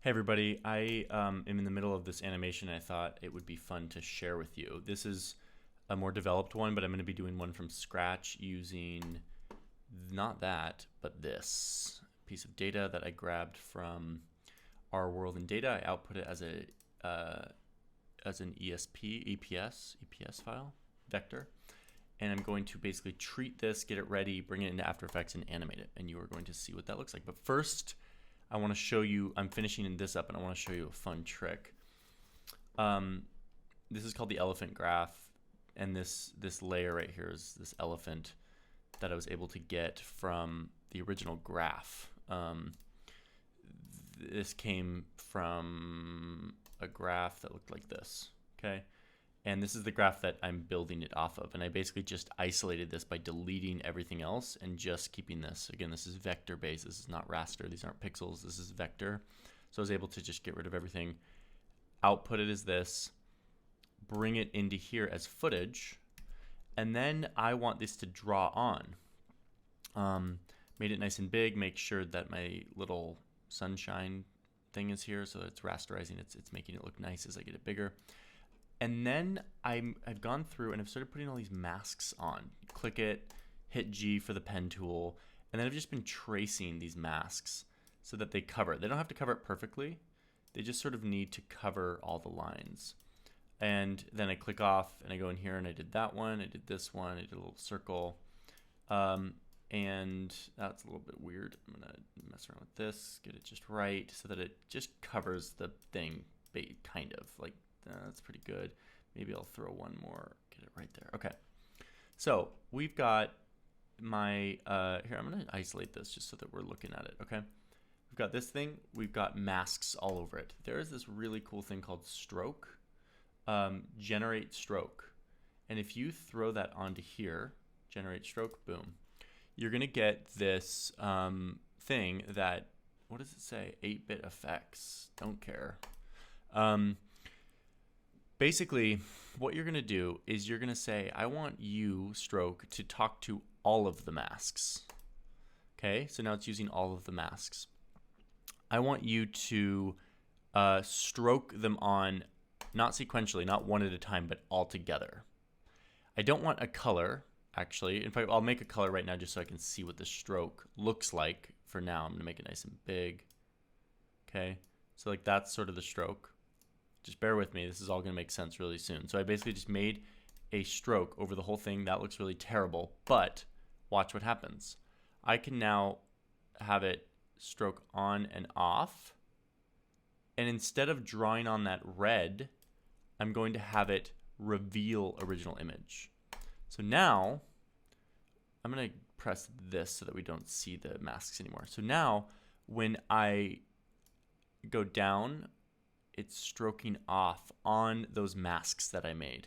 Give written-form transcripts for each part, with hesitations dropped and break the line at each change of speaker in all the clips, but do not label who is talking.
Hey everybody, I am in the middle of this animation and I thought it would be fun to share with you. This is a more developed one, but I'm going to be doing one from scratch using not that, but this piece of data that I grabbed from our world in data. I output it as an EPS file vector, and I'm going to basically treat this, get it ready, bring it into After Effects, and animate it. And you are going to see what that looks like. But first, I want to show you, I'm finishing this up and I want to show you a fun trick. This is called the elephant graph, and this layer right here is this elephant that I was able to get from the original graph. This came from a graph that looked like this, okay? And this is the graph that I'm building it off of. And I basically just isolated this by deleting everything else and just keeping this. Again, this is vector based. This is not raster. These aren't pixels. This is vector. So I was able to just get rid of everything, output it as this, bring it into here as footage. And then I want this to draw on. Made it nice and big, make sure that my little sunshine thing is here. So it's rasterizing. It's making it look nice as I get it bigger. And then I've gone through and I've started putting all these masks on. Click it, hit G for the pen tool, and then I've just been tracing these masks so that they cover it. They don't have to cover it perfectly. They just sort of need to cover all the lines. And then I click off and I go in here and I did that one, I did this one, I did a little circle. And that's a little bit weird. I'm gonna mess around with this, get it just right so that it just covers the thing, kind of like. That's pretty good. Maybe I'll throw one more, get it right there. Okay, so we've got my, here, I'm gonna isolate this just so that we're looking at it, okay? We've got this thing, we've got masks all over it. There is this really cool thing called stroke, generate stroke. And if you throw that onto here, generate stroke, boom, you're gonna get this thing that, what does it say? 8-bit effects, don't care. Basically, what you're going to do is you're going to say, I want you, stroke, to talk to all of the masks. Okay, so now it's using all of the masks. I want you to stroke them on, not sequentially, not one at a time, but all together. I don't want a color, actually. In fact, I'll make a color right now just so I can see what the stroke looks like. For now, I'm going to make it nice and big. Okay, so like that's sort of the stroke. Just bear with me. This is all going to make sense really soon. So I basically just made a stroke over the whole thing. That looks really terrible, but watch what happens. I can now have it stroke on and off. And instead of drawing on that red, I'm going to have it reveal original image. So now I'm going to press this so that we don't see the masks anymore. So now when I go down, it's stroking off on those masks that I made.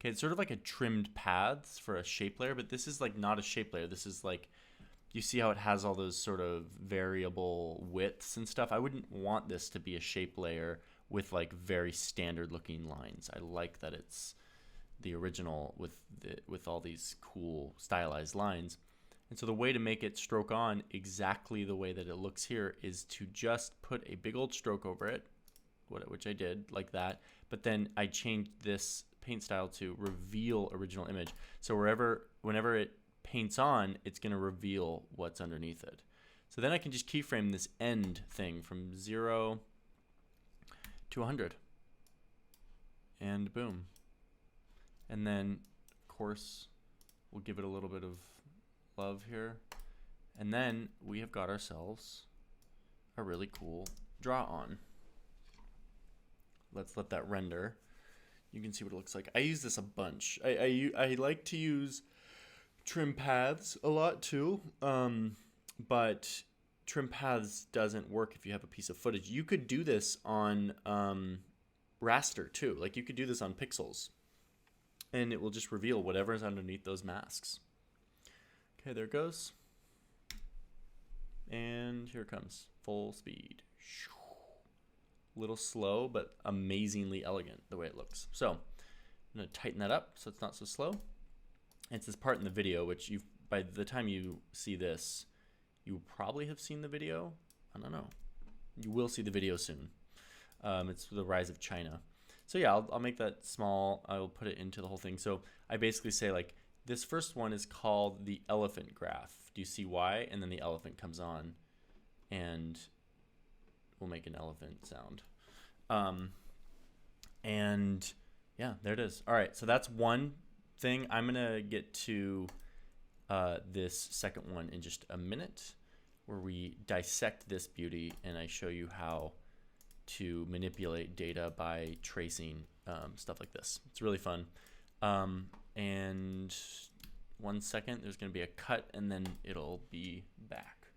Okay, it's sort of like a trimmed paths for a shape layer, but this is like not a shape layer. This is like, you see how it has all those sort of variable widths and stuff? I wouldn't want this to be a shape layer with like very standard looking lines. I like that it's the original with all these cool stylized lines. And so the way to make it stroke on exactly the way that it looks here is to just put a big old stroke over it, which I did like that, but then I changed this paint style to reveal original image. So whenever it paints on, it's going to reveal what's underneath it. So then I can just keyframe this end thing from 0 to 100, and boom. And then, of course, we'll give it a little bit of love here, and then we have got ourselves a really cool draw on. Let's let that render. You can see what it looks like. I use this a bunch. I like to use trim paths a lot too, but trim paths doesn't work if you have a piece of footage. You could do this on raster too. Like you could do this on pixels, and it will just reveal whatever is underneath those masks. Okay, there it goes. And here it comes, full speed. Little slow, but amazingly elegant the way it looks. So I'm going to tighten that up so it's not so slow. It's this part in the video, which by the time you see this, you probably have seen the video. I don't know. you will see the video soon. It's the rise of China. So yeah, I'll make that small. I'll put it into the whole thing. So I basically say like, this first one is called the elephant graph. Do you see why? And then the elephant comes on and we'll make an elephant sound. And yeah, there it is. All right, so that's one thing. I'm gonna get to this second one in just a minute, where we dissect this beauty and I show you how to manipulate data by tracing stuff like this. It's really fun. And 1 second, there's gonna be a cut and then it'll be back.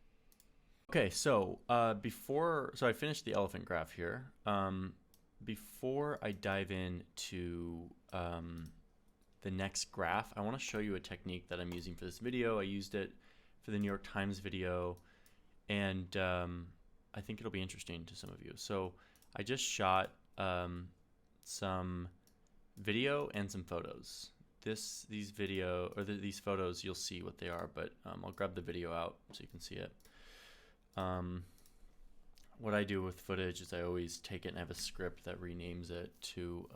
Okay, so so I finished the elephant graph here. Before I dive into the next graph, I want to show you a technique that I'm using for this video. I used it for the New York Times video, and I think it'll be interesting to some of you. So I just shot some video and some photos. These photos, you'll see what they are, but I'll grab the video out so you can see it. What I do with footage is I always take it and have a script that renames it to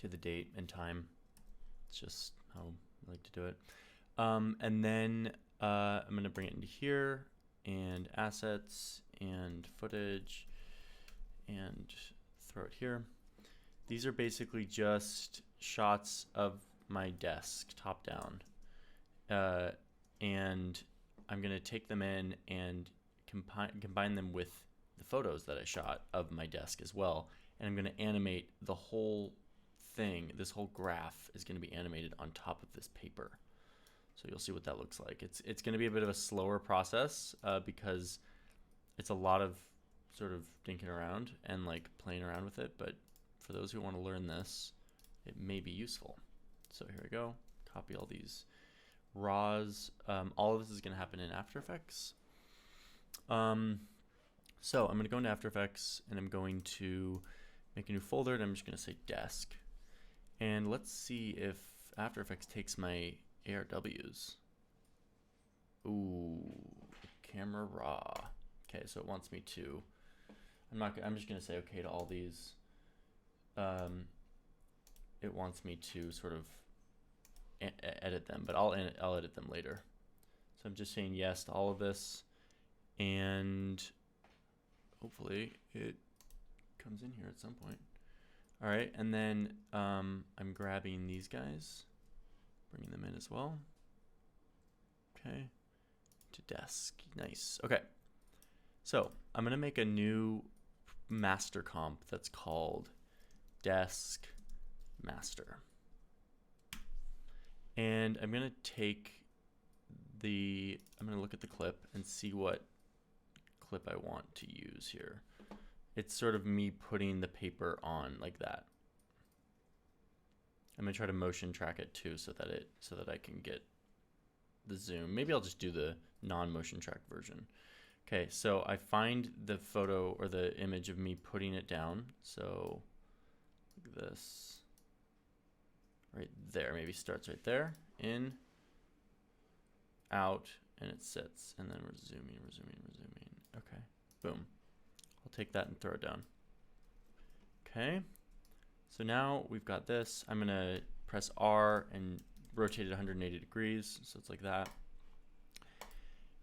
the date and time. It's just how I like to do it. And then I'm going to bring it into here, and assets and footage, and throw it here. These are basically just shots of my desk top down. And I'm going to take them in and combine them with the photos that I shot of my desk as well. And I'm going to animate the whole thing. This whole graph is going to be animated on top of this paper. So you'll see what that looks like. It's going to be a bit of a slower process because it's a lot of sort of dinking around and like playing around with it. But for those who want to learn this, it may be useful. So here we go. Copy all these raws. All of this is going to happen in After Effects. So I'm going to go into After Effects and I'm going to make a new folder, and I'm just going to say desk. And let's see if After Effects takes my ARWs. Ooh, camera raw. Okay, so it wants me to, I'm just going to say okay to all these. It wants me to sort of edit them, but I'll edit them later. So I'm just saying yes to all of this, and hopefully it comes in here at some point. All right, and then I'm grabbing these guys, bringing them in as well. Okay, to desk, nice. Okay, so I'm gonna make a new master comp that's called desk master. And I'm gonna I'm gonna look at the clip and see what clip I want to use here. It's sort of me putting the paper on like that. I'm gonna try to motion track it too so that I can get the zoom. Maybe I'll just do the non-motion track version. Okay, so I find the photo or the image of me putting it down. So like this, right there, maybe starts right there, in, out, and it sits, and then we're zooming. Okay, boom. I'll take that and throw it down. Okay, so now we've got this. I'm gonna press R and rotate it 180 degrees, so it's like that.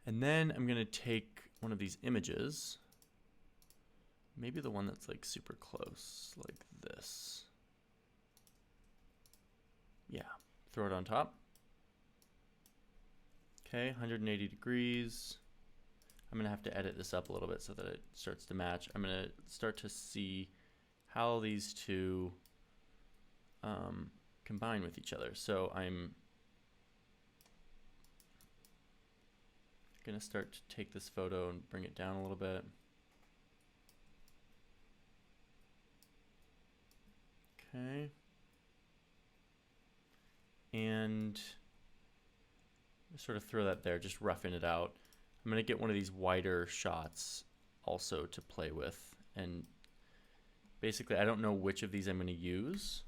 And then I'm gonna take one of these images, maybe the one that's like super close, like this. Yeah, throw it on top. Okay, 180 degrees. I'm gonna have to edit this up a little bit so that it starts to match. I'm gonna start to see how these two combine with each other. So I'm gonna start to take this photo and bring it down a little bit. Okay. And sort of throw that there, just roughing it out. I'm gonna get one of these wider shots also to play with, and basically I don't know which of these I'm gonna use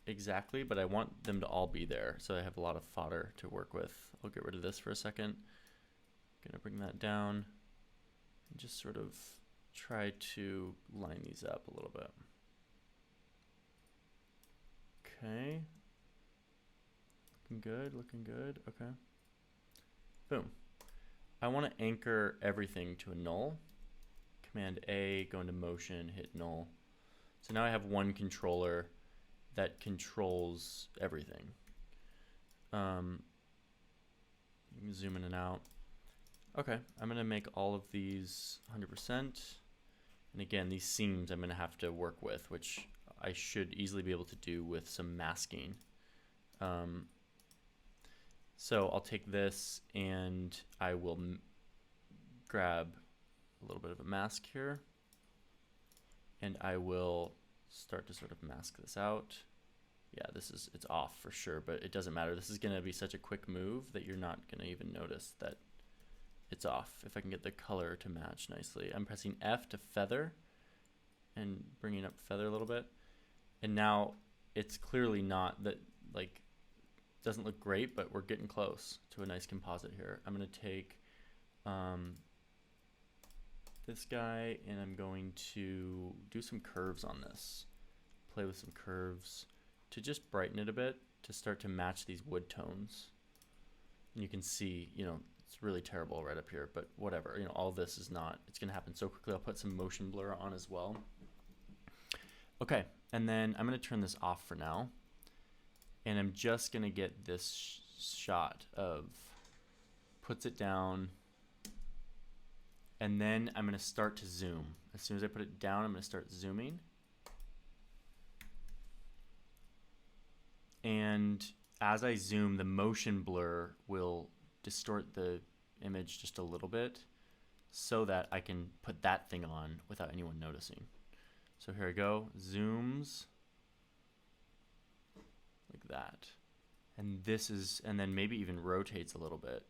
exactly, but I want them to all be there so I have a lot of fodder to work with. I'll get rid of this for a second. Gonna bring that down, and just sort of try to line these up a little bit. Okay. Looking good, looking good. Okay. Boom. I want to anchor everything to a null. Command A, go into motion, hit null. So now I have one controller that controls everything. You can zoom in and out. Okay, I'm going to make all of these 100%. And again, these seams I'm going to have to work with, which I should easily be able to do with some masking. So I'll take this and I will grab a little bit of a mask here. And I will start to sort of mask this out. Yeah, it's off for sure, but it doesn't matter. This is going to be such a quick move that you're not going to even notice that it's off. If I can get the color to match nicely. I'm pressing F to feather and bringing up feather a little bit. And now it's clearly not that, like, doesn't look great, but we're getting close to a nice composite here. I'm going to take this guy and I'm going to do some curves on this. Play with some curves to just brighten it a bit, to start to match these wood tones. And you can see, you know, it's really terrible right up here, but whatever, you know, all this is not, it's going to happen so quickly. I'll put some motion blur on as well. Okay, and then I'm going to turn this off for now. And I'm just going to get this shot of, puts it down, and then I'm going to start to zoom. As soon as I put it down, I'm going to start zooming. And as I zoom, the motion blur will distort the image just a little bit so that I can put that thing on without anyone noticing. So here I go, zooms like that. And this is, and then maybe even rotates a little bit.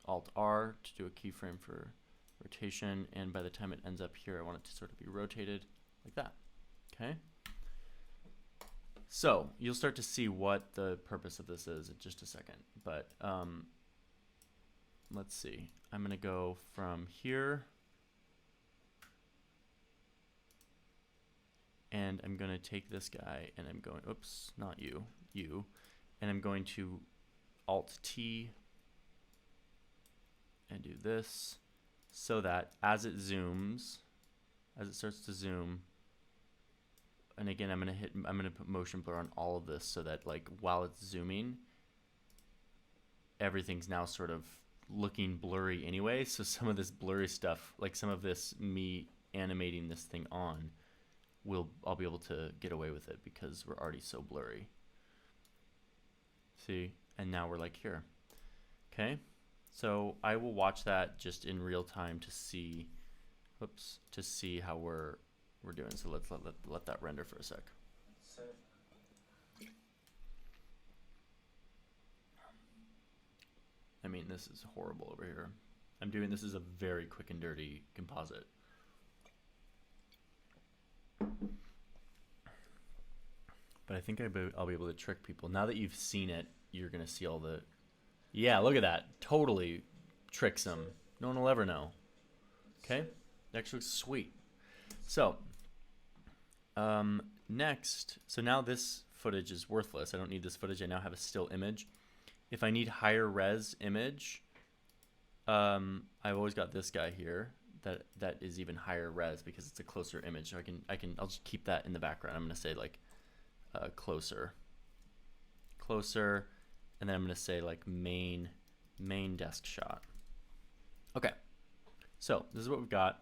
Alt R to do a keyframe for rotation, and by the time it ends up here, I want it to sort of be rotated like that. Okay. So you'll start to see what the purpose of this is in just a second, but let's see. I'm going to go from here, and I'm going to take this guy, and I'm going, oops, not you, you, and I'm going to Alt T and do this so that as it zooms, as it starts to zoom, and again, I'm gonna put motion blur on all of this so that, like, while it's zooming, everything's now sort of looking blurry anyway. So some of this blurry stuff, like some of this me animating this thing on, I'll be able to get away with it because we're already so blurry. See, and now we're like here. Okay, so I will watch that just in real time to see, whoops, to see how we're doing. So let's let that render for a sec. I mean, this is horrible over here. I'm doing this as a very quick and dirty composite. But I think I'll be able to trick people. Now that you've seen it, you're gonna see all the, yeah, look at that. Totally tricks them. No one will ever know. Okay, that actually looks sweet. So next, so now this footage is worthless. I don't need this footage. I now have a still image. If I need higher res image, I've always got this guy here that is even higher res because it's a closer image. So I'll just keep that in the background. I'm gonna say like closer, and then I'm gonna say like main desk shot. Okay, so this is what we've got.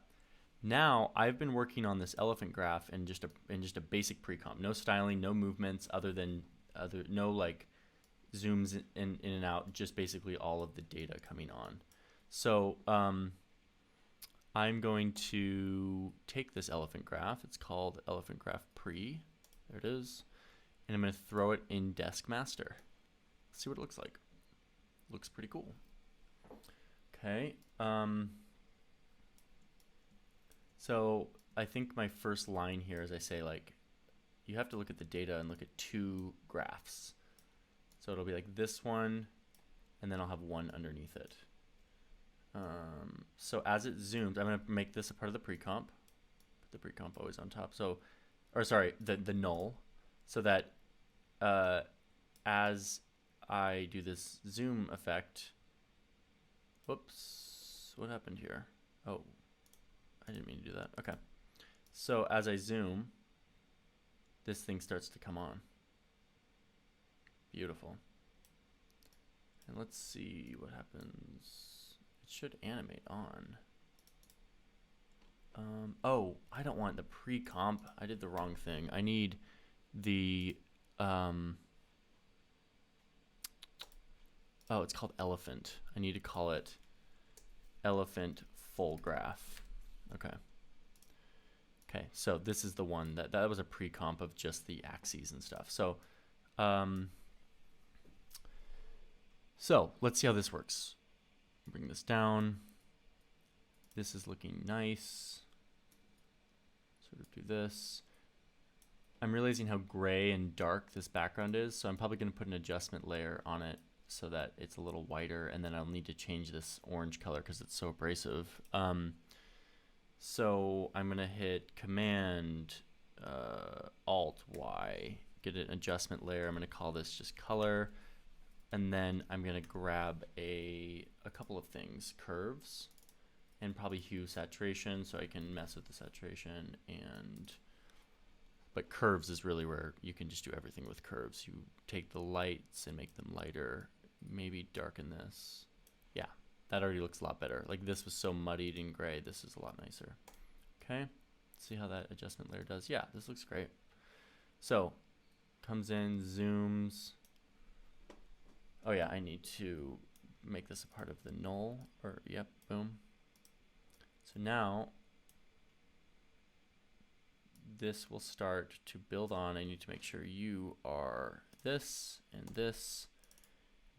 Now I've been working on this elephant graph in just a basic pre-comp. No styling, no movements no like zooms in and out, just basically all of the data coming on. So I'm going to take this elephant graph. It's called elephant graph pre. There it is. And I'm going to throw it in Desk Master. Let's see what it looks like. Looks pretty cool. Okay. So I think my first line here is I say, like, you have to look at the data and look at two graphs. So it'll be like this one, and then I'll have one underneath it. So as it zooms, I'm going to make this a part of the pre-comp. Put the pre-comp always on top. So, or sorry, the null, so that as I do this zoom effect, whoops, what happened here? Oh, I didn't mean to do that. Okay. So as I zoom, this thing starts to come on. Beautiful. And let's see what happens. It should animate on. Oh, I don't want the pre-comp. I did the wrong thing. I need the, oh, it's called elephant. I need to call it elephant full graph. Okay. Okay, so this is the one that was a pre-comp of just the axes and stuff. So, so let's see how this works. Bring this down. This is looking nice. Sort of do this. I'm realizing how gray and dark this background is, so I'm probably going to put an adjustment layer on it so that it's a little whiter, and then I'll need to change this orange color because it's so abrasive. So I'm going to hit Command Alt Y, get an adjustment layer. I'm going to call this just color, and then I'm going to grab a couple of things, curves, and probably hue saturation, so I can mess with the saturation. But curves is really where you can just do everything with curves. You take the lights and make them lighter, maybe darken this. Yeah, that already looks a lot better. Like this was so muddied and gray. This is a lot nicer. Okay, let's see how that adjustment layer does. Yeah, this looks great. So comes in, zooms. Oh yeah, I need to make this a part of the null, or yep, boom. So now this will start to build on. I need to make sure you are this and this.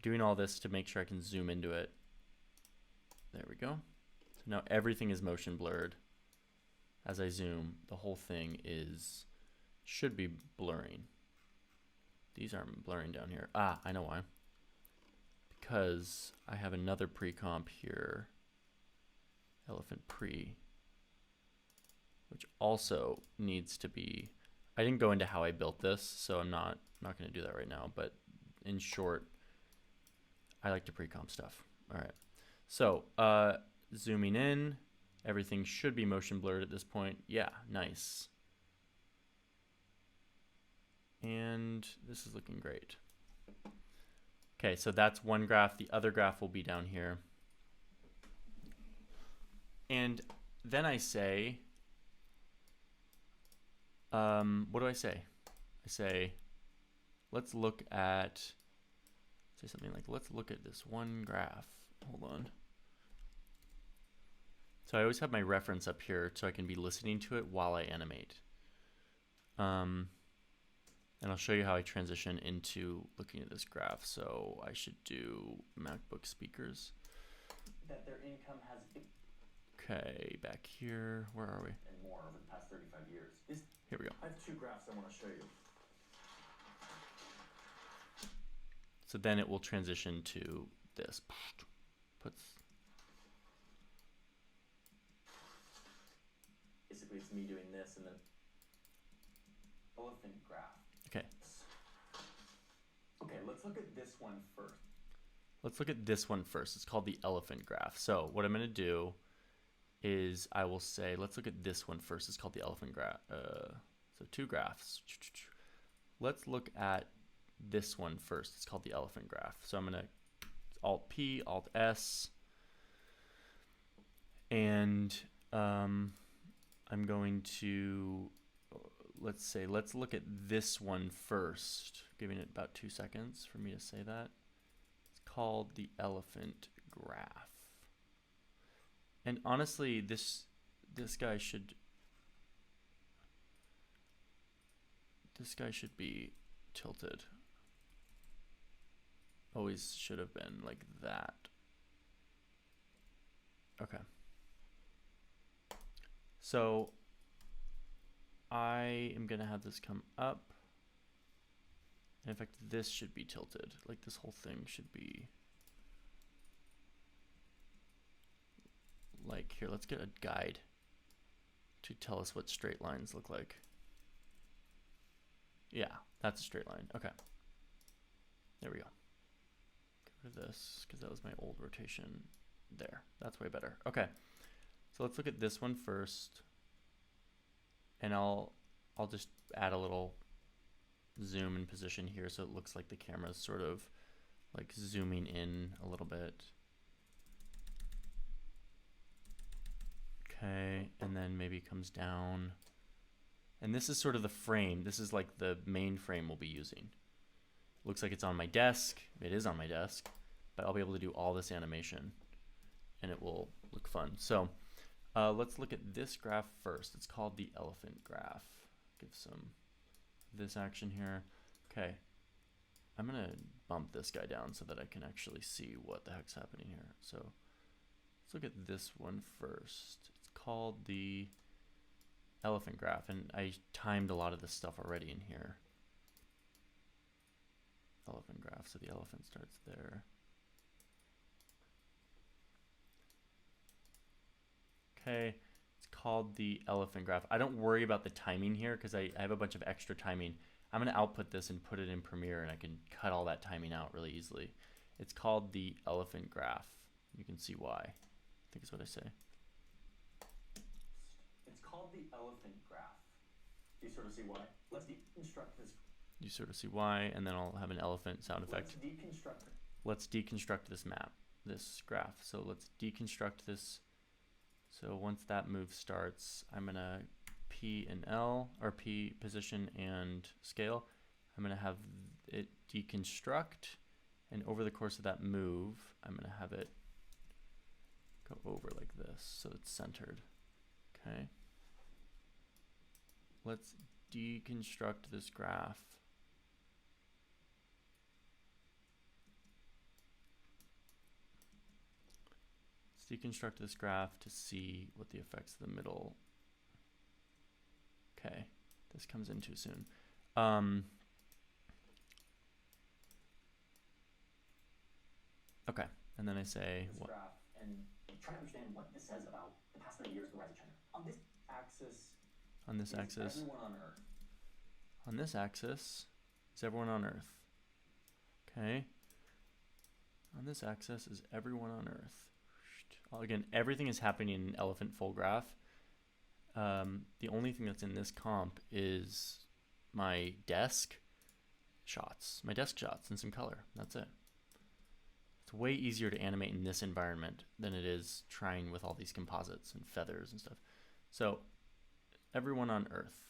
Doing all this to make sure I can zoom into it. There we go. So now everything is motion blurred. As I zoom, the whole thing should be blurring. These aren't blurring down here. Ah, I know why. Because I have another pre-comp here, elephant pre, which also needs to be, I didn't go into how I built this, so I'm not going to do that right now, but in short, I like to pre-comp stuff. All right, so zooming in, everything should be motion blurred at this point. Yeah, nice. And this is looking great. Okay, so that's one graph. The other graph will be down here. And then I say, what do I say? I say, let's look at, say something like, let's look at this one graph. Hold on. So I always have my reference up here so I can be listening to it while I animate. And I'll show you how I transition into looking at this graph. So I should do MacBook speakers. That their income has been. Okay, back here. Where are we?
And more over the past 35 years.
Here we go.
I have two graphs I want to show you.
So then it will transition to this.
Basically, it's me doing this and then elephant graph.
Okay.
Okay, let's look at this one first.
Let's look at this one first. It's called the elephant graph. So what I'm going to do is I will say, let's look at this one first. It's called the elephant graph. So two graphs. Let's look at this one first. It's called the elephant graph. So I'm going to Alt P, Alt S, and I'm going to, let's look at this one first, giving it about 2 seconds for me to say that. It's called the elephant graph. And honestly, this guy should be tilted. Always should have been like that. Okay. So I am going to have this come up. And in fact, this should be tilted. Like this whole thing should be. like, here, let's get a guide to tell us what straight lines look like. Yeah, that's a straight line. Okay. There we go. Get rid of this because that was my old rotation. There. That's way better. Okay. So let's look at this one first. And I'll just add a little zoom and position here so it looks like the camera's sort of like zooming in a little bit. Okay, and then maybe comes down. And this is sort of the frame. This is like the main frame we'll be using. Looks like it's on my desk. It is on my desk, but I'll be able to do all this animation and it will look fun. So let's look at this graph first. It's called the elephant graph. Give some this action here. Okay, I'm gonna bump this guy down so that I can actually see what the heck's happening here. So let's look at this one first. It's called the elephant graph, and I timed a lot of this stuff already in here. Elephant graph, so the elephant starts there. Okay, it's called the elephant graph. I don't worry about the timing here because I have a bunch of extra timing. I'm going to output this and put it in Premiere, and I can cut all that timing out really easily. It's called the elephant graph. You can see why. I think is what I say.
It's called the elephant graph. Do you sort of see why? Let's deconstruct this.
You sort of see why, and then I'll have an elephant sound effect. Let's deconstruct this map, this graph. So let's deconstruct this. So once that move starts, I'm going to P and L, or P position and scale. I'm going to have it deconstruct, and over the course of that move, I'm going to have it go over like this so it's centered. Okay. Let's deconstruct this graph. Let's deconstruct this graph to see what the effects of the middle. Okay, this comes in too soon. Okay, and then I say
this
what?
Graph and try to understand what this says about the past 30 years of the rise of China. On this axis.
On this axis.
Everyone on Earth.
On this axis is everyone on Earth. Okay. On this axis is everyone on Earth. Again, everything is happening in elephant full graph. The only thing that's in this comp is my desk shots, and some color. That's it. It's way easier to animate in this environment than it is trying with all these composites and feathers and stuff. So, everyone on Earth.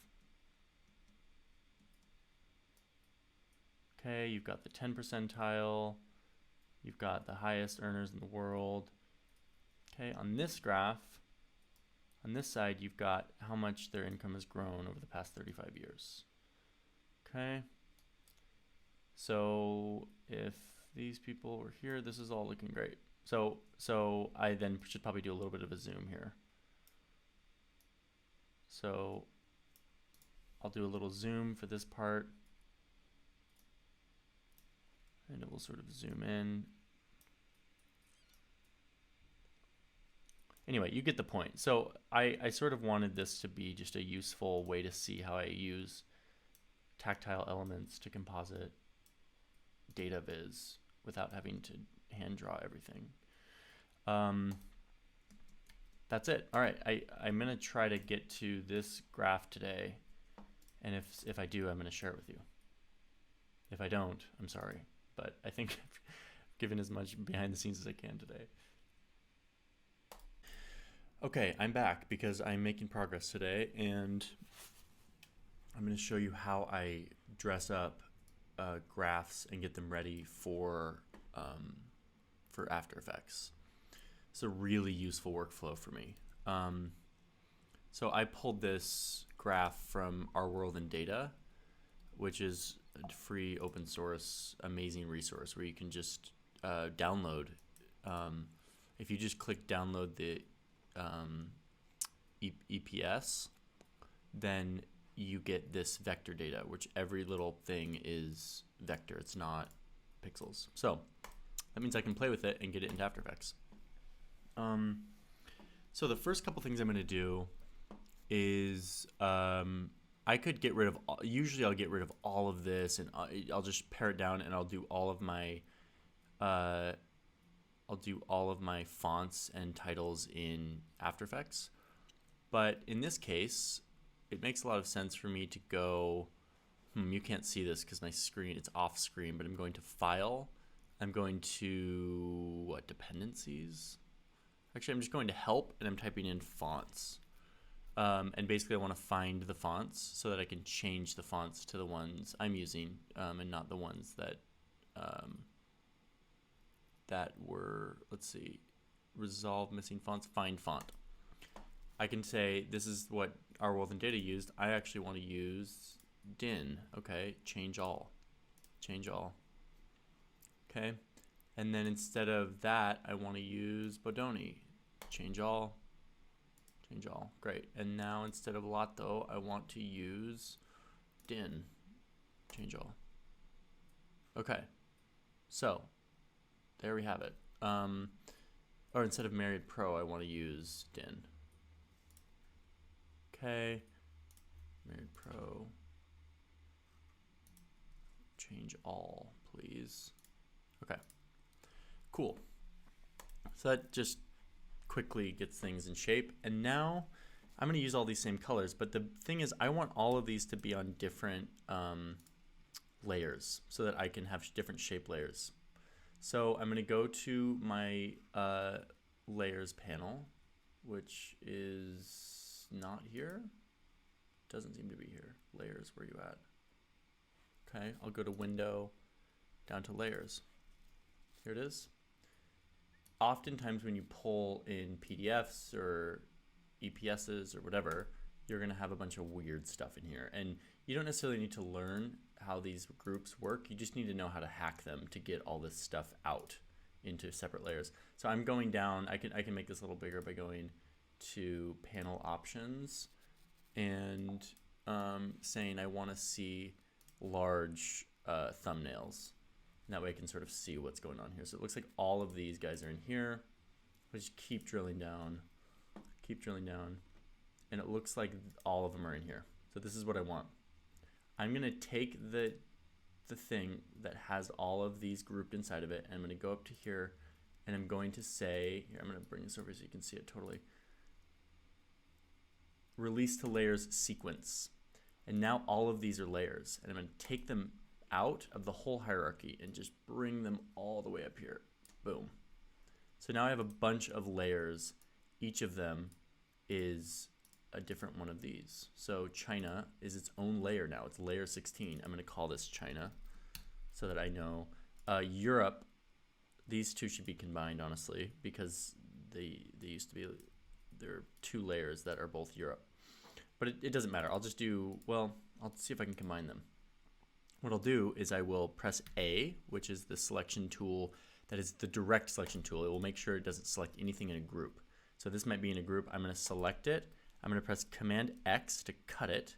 Okay, you've got the 10 percentile. You've got the highest earners in the world. Okay, on this graph, on this side, you've got how much their income has grown over the past 35 years. Okay. So if these people were here, this is all looking great. So I then should probably do a little bit of a zoom here. So I'll do a little zoom for this part. And it will sort of zoom in. Anyway, you get the point. So I sort of wanted this to be just a useful way to see how I use tactile elements to composite data viz without having to hand draw everything. That's it. All right, I'm going to try to get to this graph today. And if I do, I'm going to share it with you. If I don't, I'm sorry. But I think I've given as much behind the scenes as I can today. Okay, I'm back because I'm making progress today, and I'm going to show you how I dress up graphs and get them ready for After Effects. It's a really useful workflow for me. So I pulled this graph from Our World in Data, which is a free open source amazing resource where you can just download. If you just click download the EPS, then you get this vector data, which every little thing is vector. It's not pixels. So that means I can play with it and get it into After Effects. So the first couple things I'm going to do is I could get rid of, usually I'll get rid of all of this and I'll just pare it down and I'll do all of my fonts and titles in After Effects. But in this case, it makes a lot of sense for me to go, you can't see this because my screen, it's off screen, but I'm going to File. I'm going to, Dependencies? Actually, I'm just going to Help and I'm typing in Fonts. And basically I want to find the fonts so that I can change the fonts to the ones I'm using and not the ones that were, let's see, resolve missing fonts, find font. I can say this is what Our World in Data used. I actually want to use DIN. Okay, change all. Change all. Okay, and then instead of that, I want to use Bodoni. Change all. Change all. Great. And now instead of Lotto, I want to use DIN. Change all. Okay, so there we have it. Or instead of Married Pro, I want to use DIN. Okay, Married Pro. Change all, please. Okay, cool. So that just quickly gets things in shape. And now I'm going to use all these same colors. But the thing is, I want all of these to be on different layers so that I can have different shape layers. So I'm going to go to my layers panel, which is not here. Doesn't seem to be here. Layers, where are you at? Okay, I'll go to Window, down to Layers. Here it is. Oftentimes when you pull in PDFs or EPSs or whatever, you're going to have a bunch of weird stuff in here. And you don't necessarily need to learn how these groups work. You just need to know how to hack them to get all this stuff out into separate layers. So I'm going down. I can make this a little bigger by going to Panel Options and saying I want to see large thumbnails. And that way I can sort of see what's going on here. So it looks like all of these guys are in here. I just keep drilling down, and it looks like all of them are in here. So this is what I want. I'm gonna take the thing that has all of these grouped inside of it, and I'm gonna go up to here, and I'm going to say, here, I'm gonna bring this over so you can see it totally. Release to layers sequence. And now all of these are layers, and I'm gonna take them out of the whole hierarchy and just bring them all the way up here. Boom. So now I have a bunch of layers. Each of them is a different one of these. So China is its own layer now. It's layer 16. I'm going to call this China so that I know. Europe, these two should be combined, honestly, because they used to be, there are two layers that are both Europe. But it doesn't matter. I'll just do, well, I'll see if I can combine them. What I'll do is I will press A, which is the selection tool that is the direct selection tool. It will make sure it doesn't select anything in a group. So this might be in a group. I'm going to select it. I'm going to press Command X to cut it.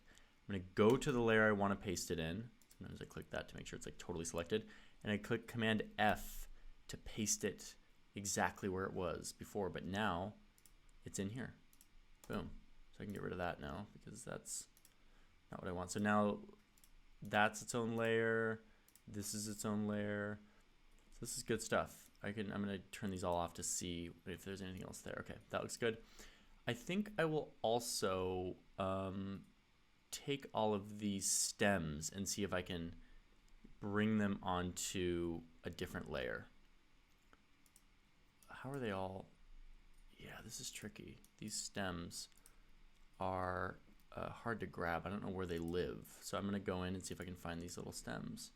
I'm going to go to the layer I want to paste it in. Sometimes I click that to make sure it's like totally selected. And I click Command F to paste it exactly where it was before. But now it's in here. Boom. So I can get rid of that now because that's not what I want. So now that's its own layer. This is its own layer. So this is good stuff. I'm going to turn these all off to see if there's anything else there. Okay, that looks good. I think I will also take all of these stems and see if I can bring them onto a different layer. How are they all? Yeah, this is tricky. These stems are hard to grab. I don't know where they live. So I'm going to go in and see if I can find these little stems.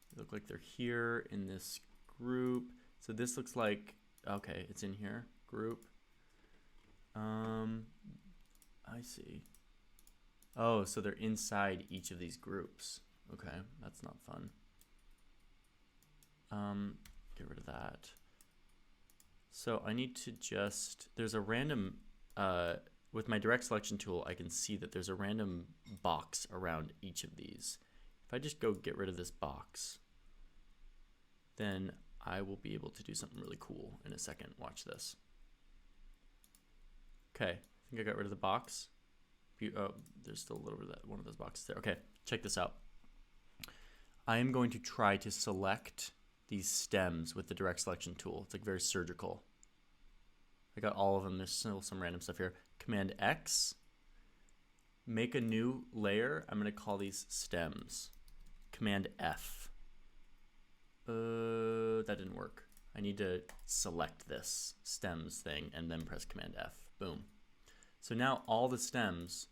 They look like they're here in this group. So this looks like, okay, it's in here, group. I see. Oh, so they're inside each of these groups. Okay, that's not fun. Get rid of that. So I need to just, there's a random, with my direct selection tool, I can see that there's a random box around each of these. If I just go get rid of this box, then I will be able to do something really cool in a second. Watch this. Okay, I think I got rid of the box. Oh, there's still a little bit of that, one of those boxes there. Okay, check this out. I am going to try to select these stems with the direct selection tool. It's like very surgical. I got all of them. There's still some random stuff here. Command X, make a new layer. I'm going to call these stems. Command F. That didn't work. I need to select this stems thing and then press Command F. Boom. So now all the stems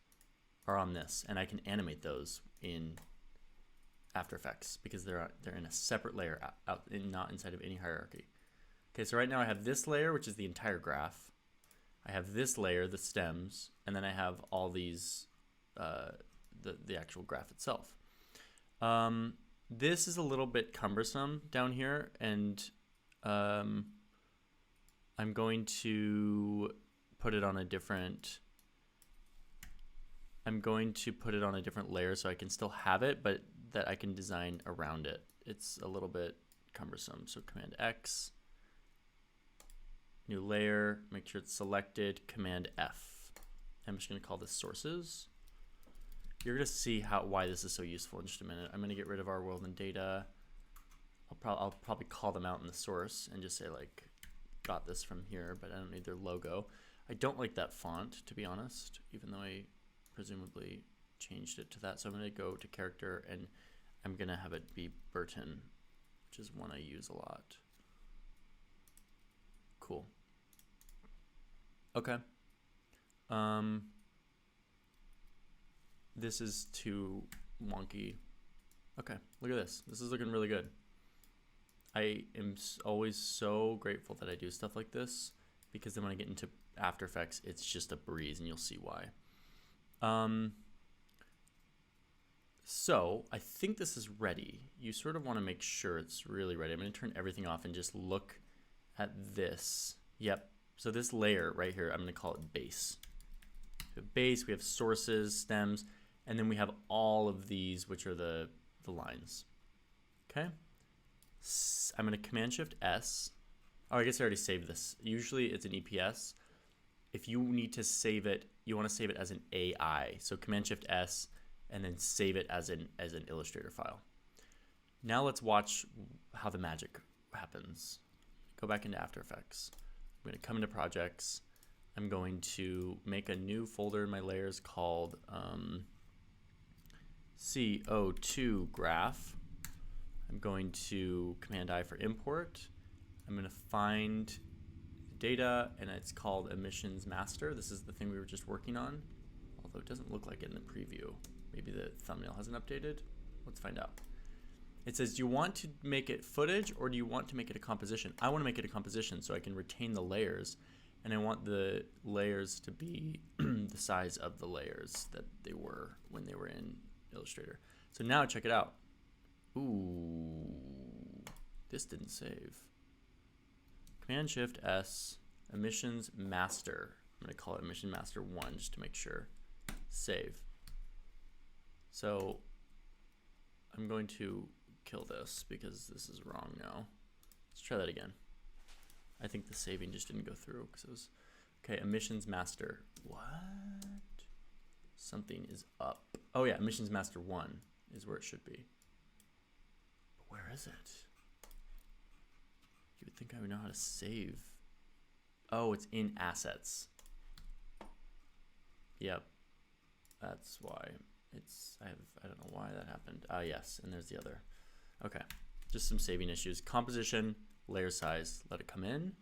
are on this, and I can animate those in After Effects because they're in a separate layer, not inside of any hierarchy. Okay, so right now I have this layer, which is the entire graph. I have this layer, the stems, and then I have all these, the actual graph itself. This is a little bit cumbersome down here, and I'm going to put it on a different layer so I can still have it, but that I can design around it. It's a little bit cumbersome. So Command X, new layer, make sure it's selected, Command F. I'm just going to call this sources. You're going to see why this is so useful in just a minute. I'm going to get rid of our world and data. I'll probably call them out in the source and just say like, got this from here, but I don't need their logo. I don't like that font, to be honest, even though I presumably changed it to that. So I'm going to go to character and I'm going to have it be Burton, which is one I use a lot. Cool. Okay. This is too wonky. Okay, look at this. This is looking really good. I am always so grateful that I do stuff like this because then when I get into After Effects, it's just a breeze and you'll see why. So I think this is ready. You sort of want to make sure it's really ready. I'm going to turn everything off and just look at this. Yep. So this layer right here, I'm going to call it base. So base, we have sources, stems, and then we have all of these, which are the lines. Okay. I'm going to Command Shift S. Oh, I guess I already saved this. Usually it's an EPS. If you need to save it, you want to save it as an AI. So Command Shift S and then save it as an Illustrator file. Now let's watch how the magic happens. Go back into After Effects. I'm going to come into projects. I'm going to make a new folder in my layers called CO2 graph. I'm going to Command I for import. I'm going to find data, and it's called emissions master. This is the thing we were just working on, although it doesn't look like it in the preview. Maybe the thumbnail hasn't updated. Let's find out. It says, do you want to make it footage or do you want to make it a composition? I want to make it a composition so I can retain the layers, and I want the layers to be the size of the layers that they were when they were in Illustrator. So now check it out. Ooh, this didn't save. Command Shift S, emissions master. I'm going to call it emission master 1 just to make sure. Save. So I'm going to kill this because this is wrong now. Let's try that again. I think the saving just didn't go through because it was okay. Emissions master. What? Something is up. Oh yeah, emissions master 1 is where it should be. But where is it? You would think I would know how to save. Oh, it's in assets. Yep. That's why. I don't know why that happened. Ah, yes, and there's the other. Okay, just some saving issues. Composition, layer size, let it come in,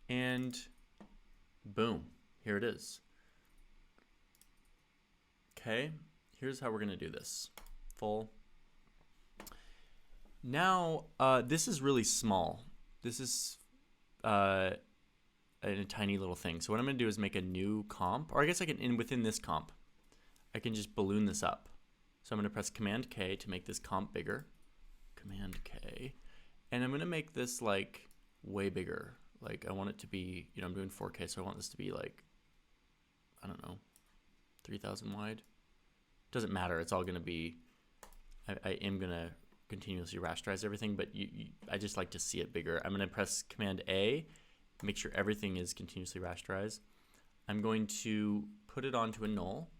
and boom, here it is. Okay, here's how we're gonna do this. Full. Now, this is really small. This is a tiny little thing. So what I'm gonna do is make a new comp, or I guess I can, within this comp, I can just balloon this up. So I'm going to press Command K to make this comp bigger. Command K. And I'm going to make this like way bigger. Like I want it to be, I'm doing 4K, so I want this to be like, I don't know, 3000 wide. Doesn't matter. It's all going to be, I am going to continuously rasterize everything, but I just like to see it bigger. I'm going to press Command A, make sure everything is continuously rasterized. I'm going to put it onto a null,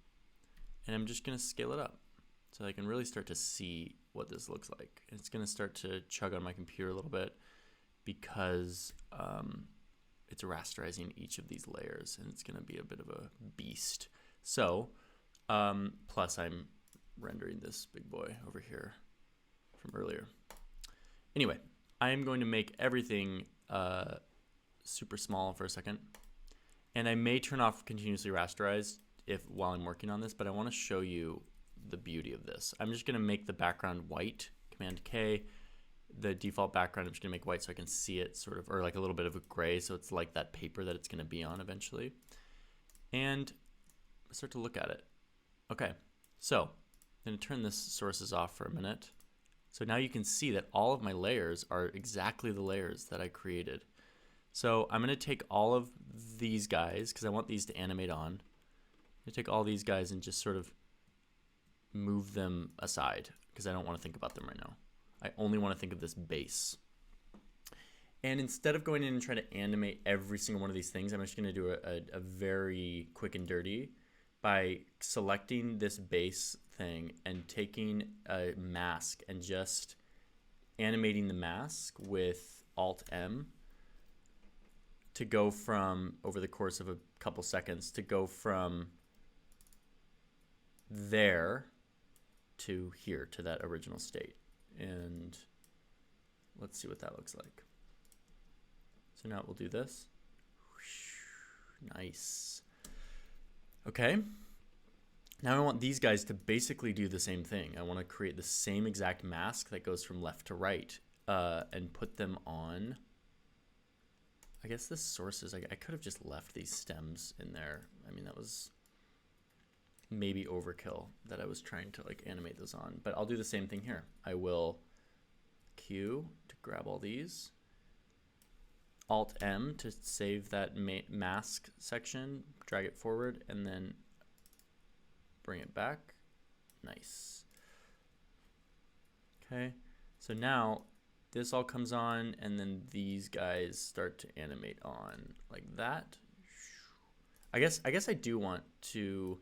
and I'm just going to scale it up so I can really start to see what this looks like. It's going to start to chug on my computer a little bit because it's rasterizing each of these layers, and it's going to be a bit of a beast. So, plus I'm rendering this big boy over here from earlier. Anyway, I am going to make everything super small for a second. And I may turn off continuously rasterize while I'm working on this, but I want to show you the beauty of this. I'm just going to make the background white, Command K. The default background I'm just going to make white so I can see it sort of, or like a little bit of a gray, so it's like that paper that it's going to be on eventually. And start to look at it. Okay, so I'm going to turn this sources off for a minute. So now you can see that all of my layers are exactly the layers that I created. So I'm going to take all of these guys, because I want these to animate on. I'm going to take all these guys and just sort of move them aside, because I don't want to think about them right now. I only want to think of this base. And instead of going in and trying to animate every single one of these things, I'm just going to do a very quick and dirty by selecting this base thing and taking a mask and just animating the mask with Alt-M to go from, over the course of a couple seconds, to go from there to here, to that original state. And let's see what that looks like. So now we'll do this. Nice. Okay. Now I want these guys to basically do the same thing. I want to create the same exact mask that goes from left to right and put them on. I guess this sources, I could have just left these stems in there. I mean, that was maybe overkill that I was trying to like animate those on, but I'll do the same thing here. I will Q to grab all these, Alt M to save that mask section, drag it forward, and then bring it back. Nice. Okay, so now this all comes on, and then these guys start to animate on like that. I guess I do want to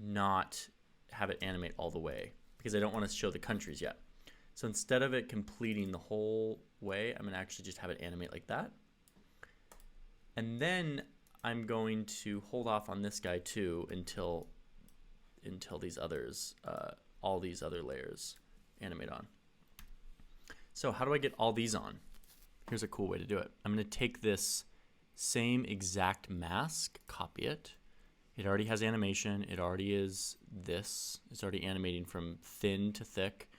not have it animate all the way because I don't want to show the countries yet. So instead of it completing the whole way, I'm going to actually just have it animate like that. And then I'm going to hold off on this guy too until these others, all these other layers animate on. So how do I get all these on? Here's a cool way to do it. I'm going to take this same exact mask, copy it. It already has animation. It already is this. It's already animating from thin to thick.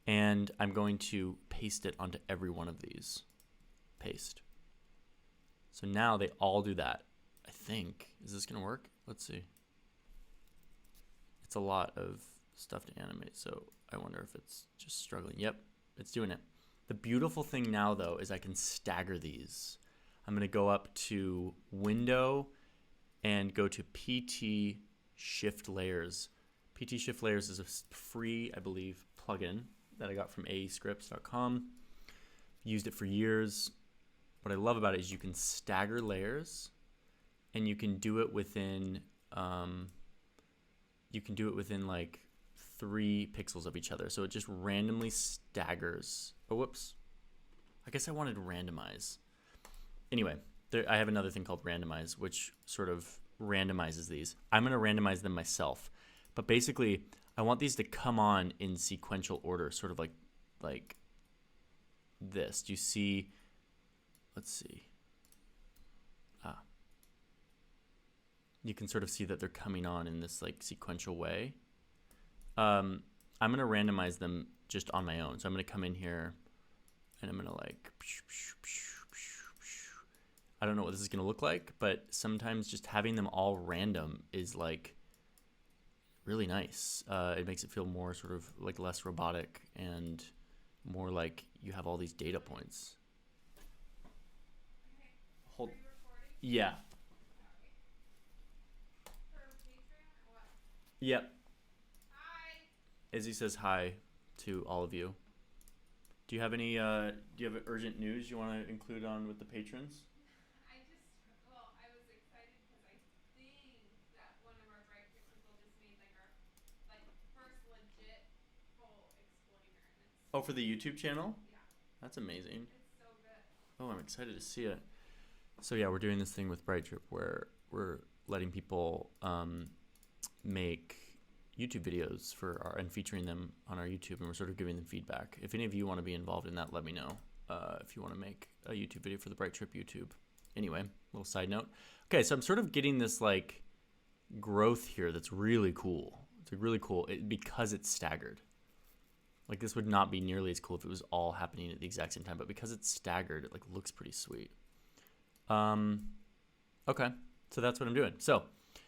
And I'm going to paste it onto every one of these. Paste. So now they all do that. I think. Is this going to work? Let's see. It's a lot of stuff to animate, so I wonder if it's just struggling. Yep, it's doing it. The beautiful thing now, though, is I can stagger these. I'm going to go up to Window and go to PT Shift Layers. PT Shift Layers is a free, I believe, plugin that I got from aescripts.com. Used it for years. What I love about it is you can stagger layers, and you can do it within like 3 pixels of each other. So it just randomly staggers. Oh, whoops. I guess I wanted to randomize. Anyway, I have another thing called randomize, which sort of randomizes these. I'm going to randomize them myself. But basically, I want these to come on in sequential order, sort of like this. Do you see? Let's see. You can sort of see that they're coming on in this like sequential way. I'm going to randomize them just on my own. So I'm going to come in here and I'm going to like, I don't know what this is going to look like, but sometimes just having them all random is like really nice. It makes it feel more sort of like less robotic and more like you have all these data points. Hold. Yeah. Yep. Hi. Izzy says hi to all of you. Do you have any? Do you have urgent news you want to include on with the patrons?
I was excited because I think
Oh, for the YouTube channel? That's amazing. Oh, I'm excited to see it. So yeah, we're doing this thing with BrightDrip where we're letting people make YouTube videos and featuring them on our YouTube, and we're sort of giving them feedback. If any of you want to be involved in that, let me know. If you want to make a YouTube video for the BrightDrip YouTube. Anyway, little side note. Okay, so I'm sort of getting this like growth here that's really cool. It's like really cool because it's staggered. Like this would not be nearly as cool if it was all happening at the exact same time, but because it's staggered, it like looks pretty sweet. Okay, so that's what I'm doing. So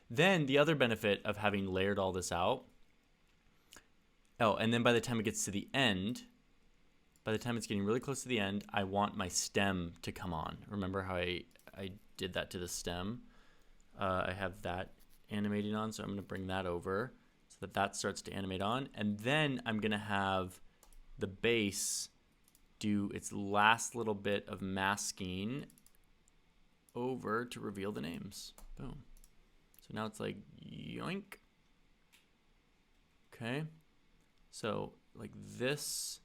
then the other benefit of having layered all this out, oh, and then by the time it gets to the end, by the time it's getting really close to the end, I want my stem to come on. Remember how I did that to the stem? I have that animating on, so I'm gonna bring that over so that starts to animate on. And then I'm gonna have the base do its last little bit of masking over to reveal the names. Boom. So now it's like yoink. Okay. So like this,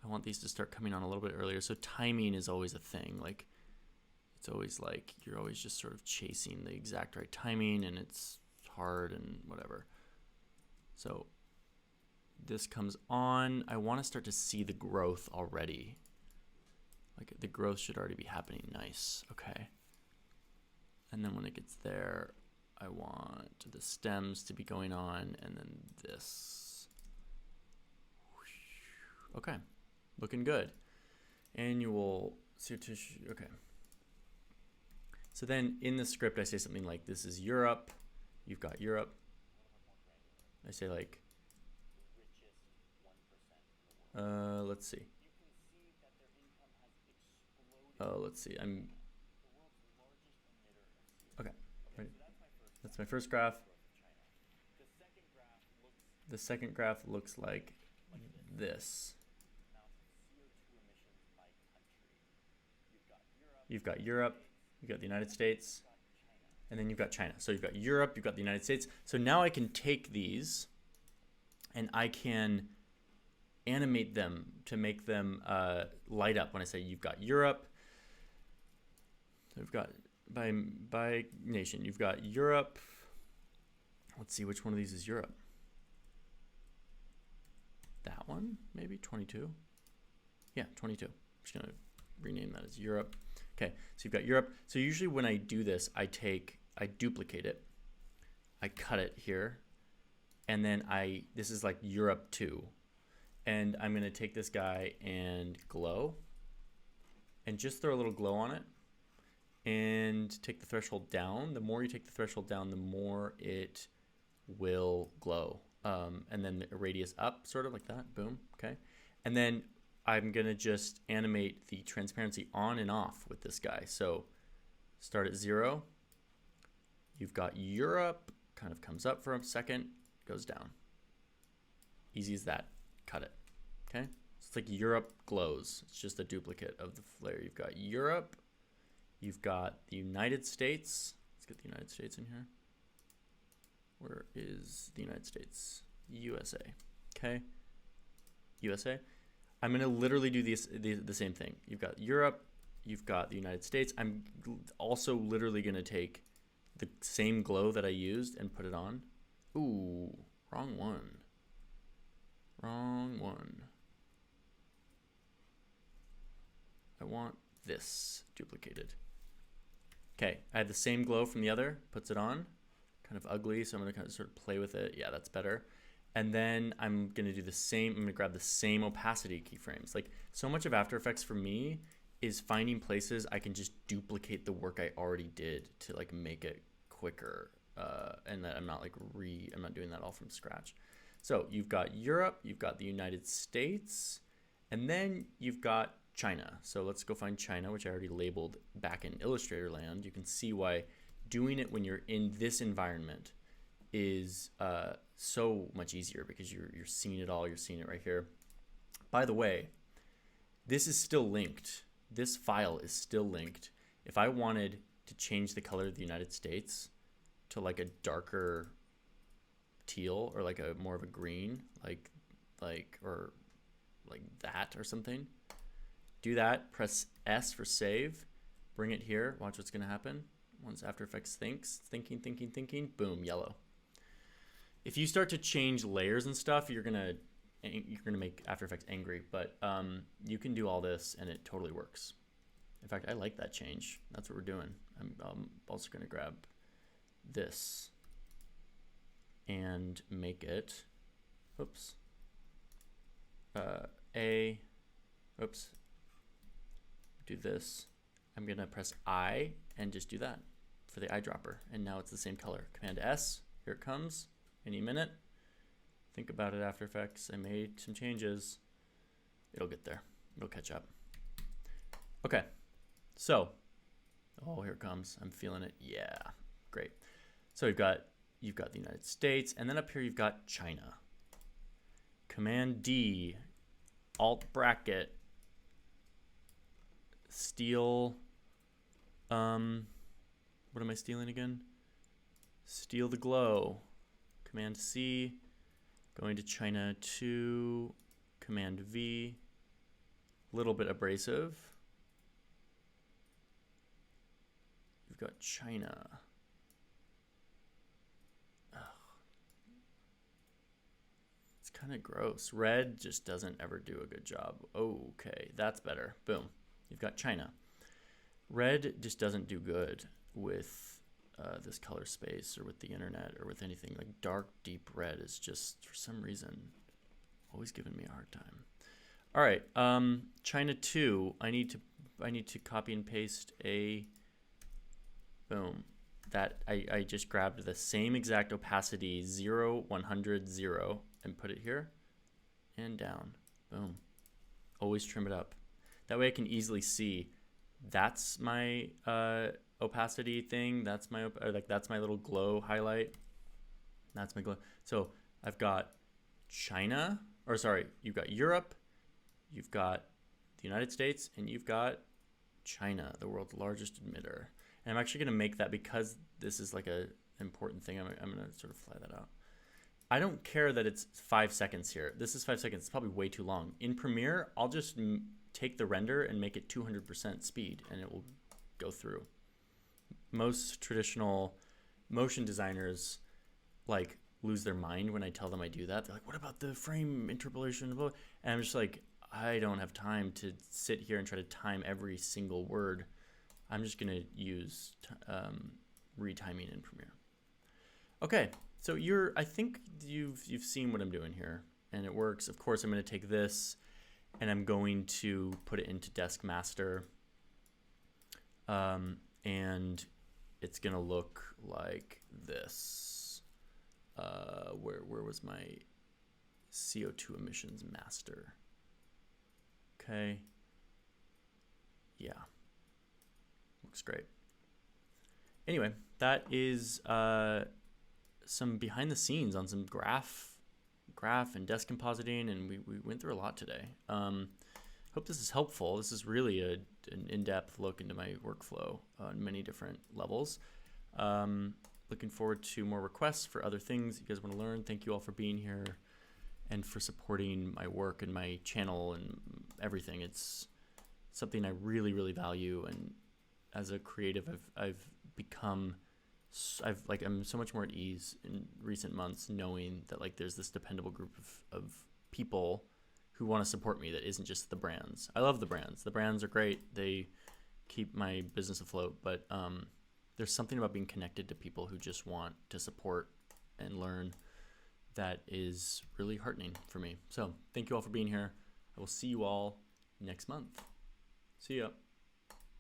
I want these to start coming on a little bit earlier. So timing is always a thing. Like it's always like you're always just sort of chasing the exact right timing, and it's hard and whatever. So this comes on. I want to start to see the growth already. Like the growth should already be happening. Nice. Okay. And then when it gets there, I want the stems to be going on, and then this. Okay, looking good. Annual tissue. Okay. So then in the script, I say something like, "This is Europe. You've got Europe." I say like, let's see. Oh, let's see. Okay. Ready? That's my first graph. The second graph looks like this. You've got Europe, you've got the United States, and then you've got China. So you've got Europe, you've got the United States. So now I can take these and I can animate them to make them light up when I say you've got Europe. So we've got by nation, you've got Europe. Let's see, which one of these is Europe? That one, maybe 22. Yeah, 22. I'm just gonna rename that as Europe. Okay, so you've got Europe. So usually when I do this, I duplicate it, I cut it here, and then this is like Europe 2. And I'm gonna take this guy and glow, and just throw a little glow on it, and take the threshold down. The more you take the threshold down, the more it will glow. And then the radius up, sort of like that, boom, okay? And then I'm gonna just animate the transparency on and off with this guy. So start at 0. You've got Europe, kind of comes up for a second, goes down. Easy as that, cut it, okay? It's like Europe glows. It's just a duplicate of the flare. You've got Europe, you've got the United States. Let's get the United States in here. Where is the United States? USA, okay? USA. I'm gonna literally do the same thing. You've got Europe, you've got the United States. I'm also literally gonna take the same glow that I used and put it on. Ooh, wrong one. Wrong one. I want this duplicated. Okay, I have the same glow from the other, puts it on. Kind of ugly, so I'm gonna kind of sort of play with it. Yeah, that's better. And then I'm gonna do the same, I'm gonna grab the same opacity keyframes. Like, so much of After Effects for me is finding places I can just duplicate the work I already did to like make it quicker, and that I'm not like I'm not doing that all from scratch. So you've got Europe, you've got the United States, and then you've got China. So let's go find China, which I already labeled back in Illustrator land. You can see why doing it when you're in this environment is so much easier, because you're seeing it all. You're seeing it right here. By the way, this is still linked. This file is still linked. If I wanted to change the color of the United States to like a darker teal, or like a more of a green, like or like that or something. Do that, press S for save, bring it here, watch what's gonna happen. Once After Effects thinking, boom, yellow. If you start to change layers and stuff, you're gonna make After Effects angry, but you can do all this and it totally works. In fact, I like that change. That's what we're doing. I'm also gonna grab this and make it, oops, do this. I'm gonna press I and just do that for the eyedropper, and now it's the same color. Command S, here it comes, any minute. Think about it, After Effects. I made some changes. It'll get there. It'll catch up. Okay, so, oh, here it comes. I'm feeling it. Yeah, great. So you've got the United States, and then up here you've got China. Command D, Alt bracket, steal, what am I stealing again? Steal the glow. Command C, going to China 2, Command V, a little bit abrasive. You've got China. It's kind of gross. Red just doesn't ever do a good job. Okay, that's better. Boom. You've got China. Red just doesn't do good with this color space or with the internet or with anything. Like dark, deep red is just, for some reason, always giving me a hard time. All right, China 2. I need to copy and paste a, boom. That I just grabbed the same exact opacity 0, 100, 0 and put it here and down. Boom. Always trim it up. That way I can easily see that's my opacity thing. That's my that's my little glow highlight. That's my glow. So I've got China, or sorry, you've got Europe, you've got the United States, and you've got China, the world's largest emitter. And I'm actually going to make that, because this is like a important thing, I'm going to sort of fly that out. I don't care that it's 5 seconds here. This is 5 seconds. It's probably way too long. In Premiere, I'll just take the render and make it 200% speed, and it will go through. Most traditional motion designers like lose their mind when I tell them I do that. They're like, what about the frame interpolation? And I'm just like, I don't have time to sit here and try to time every single word. I'm just going to use retiming in Premiere. Okay, so I think you've seen what I'm doing here, and it works. Of course, I'm going to take this and I'm going to put it into Desk Master, and it's going to look like this. Where was my CO2 emissions master? Okay. Yeah. Looks great. Anyway, that is some behind the scenes on some graph and desk compositing, and we went through a lot today. Hope this is helpful. This is really an in-depth look into my workflow on many different levels. Looking forward to more requests for other things you guys want to learn. Thank you all for being here and for supporting my work and my channel and everything. It's something I really, really value, and as a creative, I'm so much more at ease in recent months, knowing that like there's this dependable group of people who want to support me that isn't just the brands. I love the brands. The brands are great. They keep my business afloat, but there's something about being connected to people who just want to support and learn that is really heartening for me. So thank you all for being here. I will see you all next month. See ya.